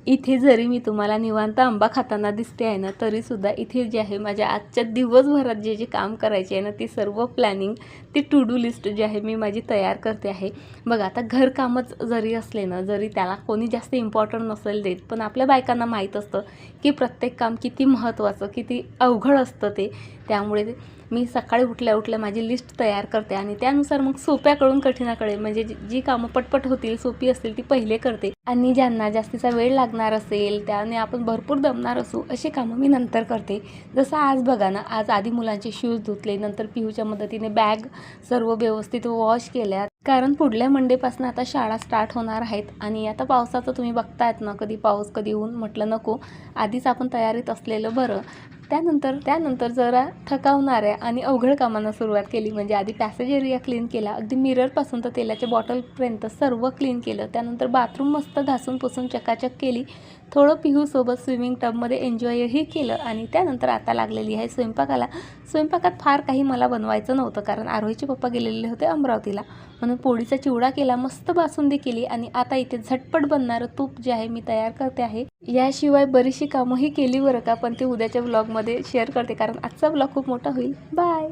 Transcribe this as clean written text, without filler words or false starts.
इथे जरी मी तुम्हाला निवांत आंबा खाताना दिसते आहे ना, तरीसुद्धा इथे जे आहे माझ्या आजच्या दिवसभरात जे जे काम करायचे आहे ना, ती सर्व प्लॅनिंग, ती टू डू लिस्ट जी आहे मी माझी तयार करते आहे. बघा आता घरकामच जरी असले ना, जरी त्याला कोणी जास्त इम्पॉर्टंट नसेल देत, पण आपल्या बायकांना माहीत असतं की प्रत्येक काम किती महत्त्वाचं, किती अवघड असतं ते. त्यामुळे मी सकाळी उठल्या उठल्या माझी लिस्ट तयार करते आणि त्यानुसार मग सोप्याकडून कठीणाकडे म्हणजे जी कामं पटपट होतील, सोपी असतील ती पहिले करते आणि ज्यांना जास्तीचा वेळ लागणार असेल, त्याने आपण भरपूर दमणार असू, अशी कामं मी नंतर करते. जसं आज बघा ना, आज आधी मुलांचे शूज धुतले, नंतर पिहूच्या मदतीने बॅग सर्व व्यवस्थित वॉश केल्या, कारण पुढल्या मंडेपासून आता शाळा स्टार्ट होणार आहेत आणि आता पावसाचं तुम्ही बघतायत ना, कधी पाऊस कधी ऊन. म्हटलं नको, आधीच आपण तयारीत असलेलं बरं. त्यानंतर जरा थकावणाऱ्या आणि अवघड कामांना सुरुवात केली. म्हणजे आधी पॅसेज एरिया क्लीन केला, अगदी मिररपासून तर तेलाच्या बॉटलपर्यंत सर्व क्लीन केलं. त्यानंतर बाथरूम मस्त घासून पुसून चकाचक केली. थोडं पिहूसोबत स्विमिंग टबमध्ये एन्जॉयही केलं आणि त्यानंतर आता लागलेली आहे स्वयंपाकाला. स्वयंपाकात फार काही मला बनवायचं नव्हतं, कारण आरोहीचे पप्पा गेलेले होते अमरावतीला, म्हणून पोळीचा चिवडा केला, मस्त बासुंदी केली आणि आता इथे झटपट बनणारं तूप जे आहे मी तयार करते आहे. याशिवाय बरीचशी कामंही केली बरं का, पण ते उद्याच्या ब्लॉगमध्ये शेअर करते, कारण आजचा ब्लॉग खूप मोठा होईल. बाय.